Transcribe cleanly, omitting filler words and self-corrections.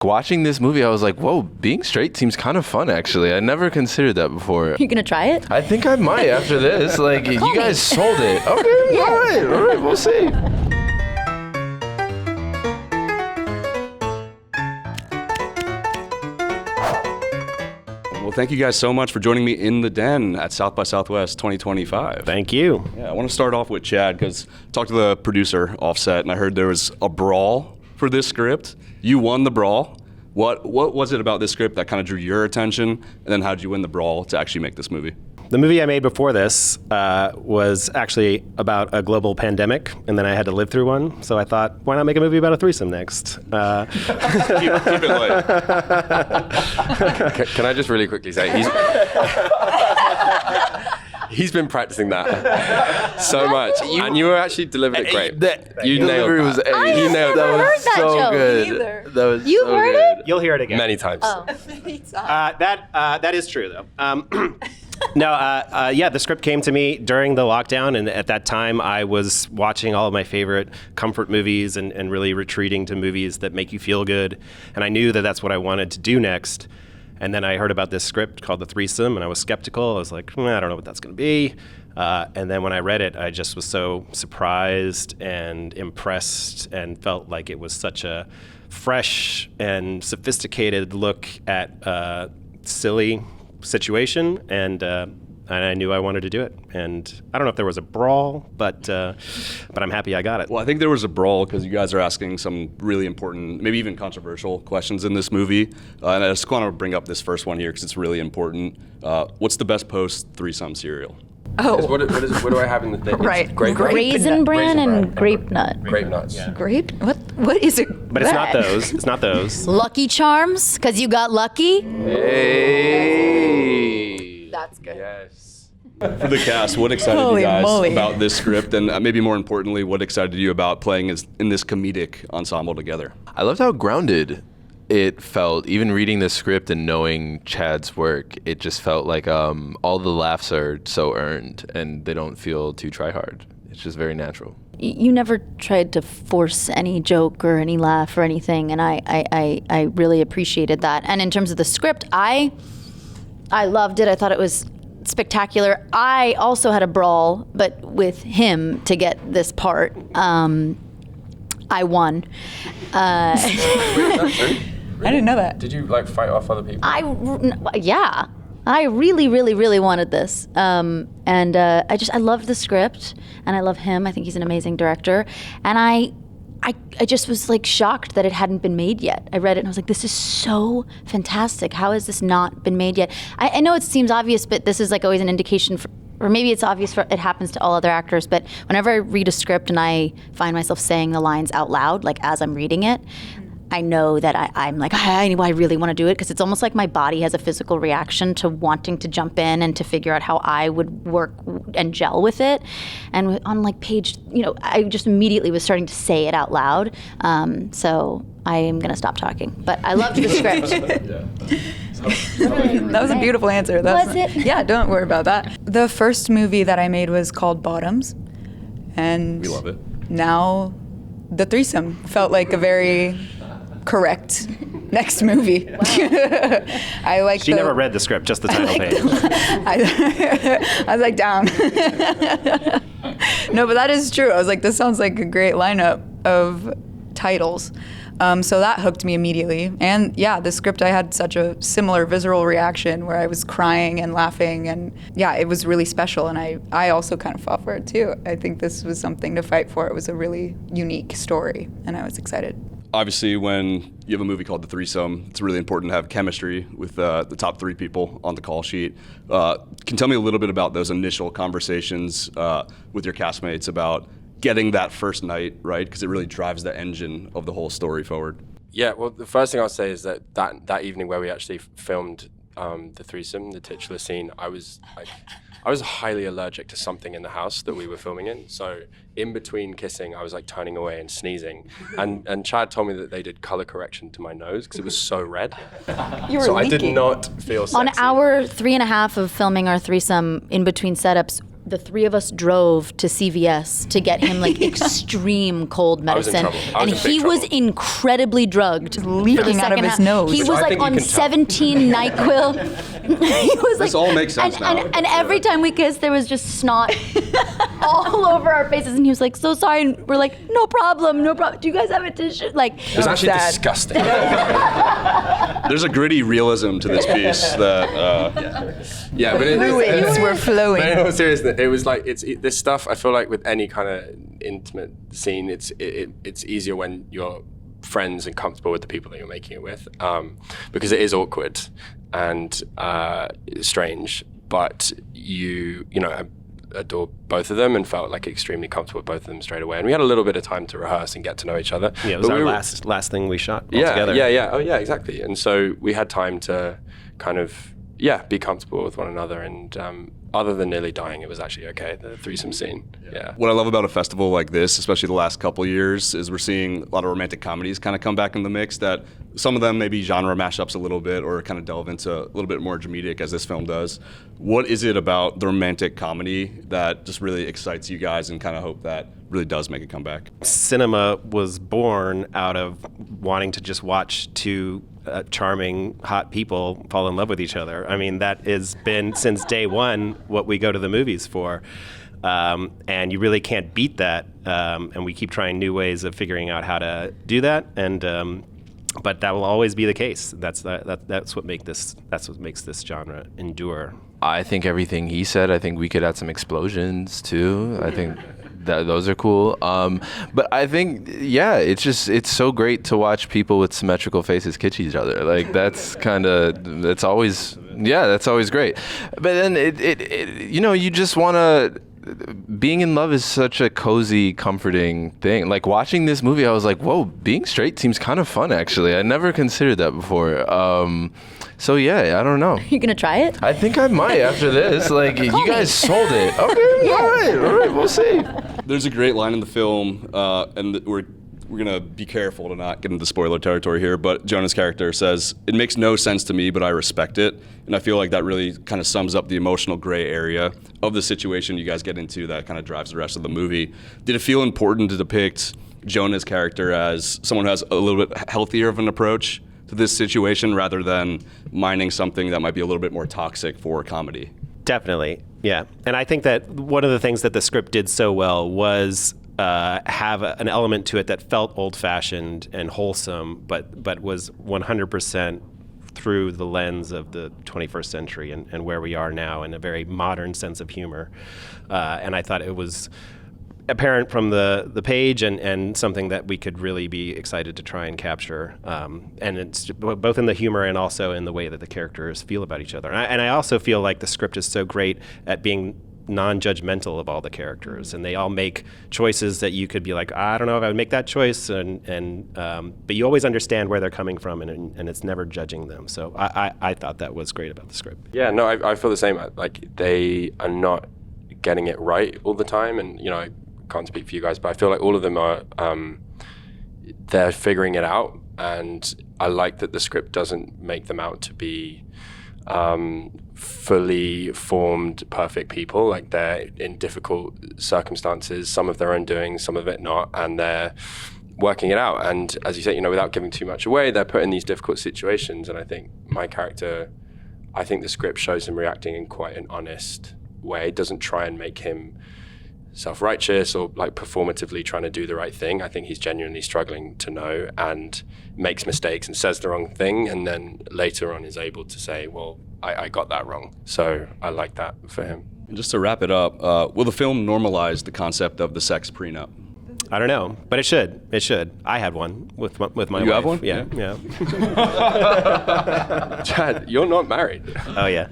Watching this movie, I was like, whoa, being straight seems kind of fun, actually. I never considered that before. You gonna try it? I think I might after this. Like, you guys sold it. Okay, Yeah. all right, we'll see. Well, thank you guys so much for joining me in the Den at South by Southwest 2025. Thank you. Yeah, I want to start off with Chad because I talked to the producer offset and I heard there was a brawl for this script. You won the brawl. What was it about this script that kind of drew your attention? And then how did you win the brawl to actually make this movie? The movie I made before this was actually about a global pandemic, and then I had to live through one. So I thought, why not make a movie about a threesome next? Keep it light. Can I just really quickly say, he's been practicing that so much, and you were actually delivered it great. You nailed Delivery that. was A. I You have nailed never that. heard Was that so joke good. either. That was You so heard good. it? You'll hear it again. Many times. Oh. That is true, though. The script came to me during the lockdown, and at that time I was watching all of my favorite comfort movies and really retreating to movies that make you feel good, and I knew that that's what I wanted to do next. And then I heard about this script called The Threesome, and I was skeptical. I was like, I don't know what that's going to be. And then when I read it, I just was so surprised and impressed and felt like it was such a fresh and sophisticated look at a silly situation, and I knew I wanted to do it. And I don't know if there was a brawl, but I'm happy I got it. Well, I think there was a brawl because you guys are asking some really important, maybe even controversial questions in this movie. And I just want to bring up this first one here because it's really important. What's the best post threesome cereal? What do I have in the thing? Right. Grape Raisin bran Raisin and bran. grape nut. Grape nuts. Grape? What is it? But it's not those. It's not those. Lucky Charms, because you got lucky. Hey. That's good. Yes. For the cast, what excited Holy you guys moly. about this script? And maybe more importantly, what excited you about playing in this comedic ensemble together? I loved how grounded it felt. Even reading the script and knowing Chad's work, it just felt like all the laughs are so earned and they don't feel too try hard. It's just very natural. You never tried to force any joke or any laugh or anything, and I really appreciated that. And in terms of the script, I loved it. I thought it was spectacular. I also had a brawl, but with him to get this part. I won. I didn't know that. Did you fight off other people? Yeah. I really, really, really wanted this. I loved the script, and I love him. I think he's an amazing director. And I just was shocked that it hadn't been made yet. I read it and I was like, this is so fantastic. How has this not been made yet? I know it seems obvious, but this is always an indication for, or maybe it's obvious it happens to all other actors, but whenever I read a script and I find myself saying the lines out loud, as I'm reading it, I know that I'm I really want to do it, because it's almost like my body has a physical reaction to wanting to jump in and to figure out how I would work and gel with it. And on page, I just immediately was starting to say it out loud. So I am going to stop talking. But I loved the script. That was a beautiful answer. Was it? Yeah, don't worry about that. The first movie that I made was called Bottoms. And We love it. now The Threesome felt like a very correct next movie. I like She never read the script, just the title page. I was down. No, but that is true. I was this sounds like a great lineup of titles. So that hooked me immediately. And yeah, the script, I had such a similar visceral reaction where I was crying and laughing, and yeah, it was really special. And I also kind of fought for it too. I think this was something to fight for. It was a really unique story, and I was excited. Obviously, when you have a movie called The Threesome, it's really important to have chemistry with the top three people on the call sheet. Can you tell me a little bit about those initial conversations with your castmates about getting that first night, right? Because it really drives the engine of the whole story forward. Yeah, well, the first thing I'll say is that evening where we actually filmed the threesome, the titular scene, I was highly allergic to something in the house that we were filming in. So in between kissing, I was turning away and sneezing. And Chad told me that they did color correction to my nose because it was so red. You were So I leaking. did not feel sexy. On hour 3.5 of filming our threesome, in between setups, the three of us drove to CVS to get him like extreme cold was in medicine, trouble. I was and in big he was trouble. incredibly drugged, leaking out of his nose. He Which was I like think you on can tell. 17 NyQuil. He was This like, all makes sense and, now. And every time we kissed, there was just snot all over our faces, and he was like, "So sorry." And we're like, "No problem, no problem. Do you guys have a tissue?" Like, It was actually sad. disgusting. There's a gritty realism to this piece that Yeah, but Fluids were flowing. But in all seriousness, it was like this stuff. I feel like with any kind of intimate scene, it's easier when you're friends and comfortable with the people that you're making it with, because it is awkward and strange. But you know, adore both of them and felt like extremely comfortable with both of them straight away. And we had a little bit of time to rehearse and get to know each other. Yeah, it was But our we were- last thing we shot all Yeah, together. yeah. Oh, yeah, exactly. And so we had time to kind of, be comfortable with one another. And other than nearly dying, it was actually okay, the threesome scene. Yeah. what I love about a festival like this, especially the last couple of years, is we're seeing a lot of romantic comedies kind of come back in the mix. That some of them maybe genre mashups a little bit or kind of delve into a little bit more dramatic, as this film does. What is it about the romantic comedy that just really excites you guys and kind of hope that really does make a comeback? Cinema was born out of wanting to just watch two charming, hot people fall in love with each other. I mean, that has been since day one what we go to the movies for. And you really can't beat that. And we keep trying new ways of figuring out how to do that. And but that will always be the case. That's what makes this genre endure. I think everything he said. I think we could add some explosions too. I think that those are cool. But I think, it's so great to watch people with symmetrical faces kiss each other. Like that's always great. But then you just want to. Being in love is such a cozy, comforting thing. Like watching this movie, I was like, whoa, being straight seems kind of fun, actually. I never considered that before. So yeah, I don't know. you're gonna try it? I think I might after this. Like, you guys sold it. Okay, all right, we'll see. There's a great line in the film, and we're gonna be careful to not get into spoiler territory here, but Jonah's character says, "It makes no sense to me, but I respect it." And I feel like that really kind of sums up the emotional gray area of the situation you guys get into that kind of drives the rest of the movie. Did it feel important to depict Jonah's character as someone who has a little bit healthier of an approach to this situation rather than mining something that might be a little bit more toxic for comedy? Definitely, yeah. And I think that one of the things that the script did so well was have an element to it that felt old-fashioned and wholesome, but was 100% through the lens of the 21st century and where we are now in a very modern sense of humor. And I thought it was apparent from the page and something that we could really be excited to try and capture. And it's both in the humor and also in the way that the characters feel about each other. And I also feel like the script is so great at being non-judgmental of all the characters, and they all make choices that you could be like, I don't know if I would make that choice, but you always understand where they're coming from, and it's never judging them. So I thought that was great about the script. Yeah, no, I feel the same. Like, they are not getting it right all the time, and I can't speak for you guys, but I feel like all of them are they're figuring it out, and I like that the script doesn't make them out to be fully formed, perfect people. Like, they're in difficult circumstances, some of their own doing, some of it not, and they're working it out. And as you say, without giving too much away, they're put in these difficult situations. And I think my character, I think the script shows him reacting in quite an honest way. It doesn't try and make him self-righteous or like performatively trying to do the right thing. I think he's genuinely struggling to know and makes mistakes and says the wrong thing, and then later on is able to say, well, I got that wrong. So I like that for him. And just to wrap it up, will the film normalize the concept of the sex prenup? I don't know, but it should. It should. I had one with my wife. You have one? Yeah. Chad, you're not married. Oh, yeah.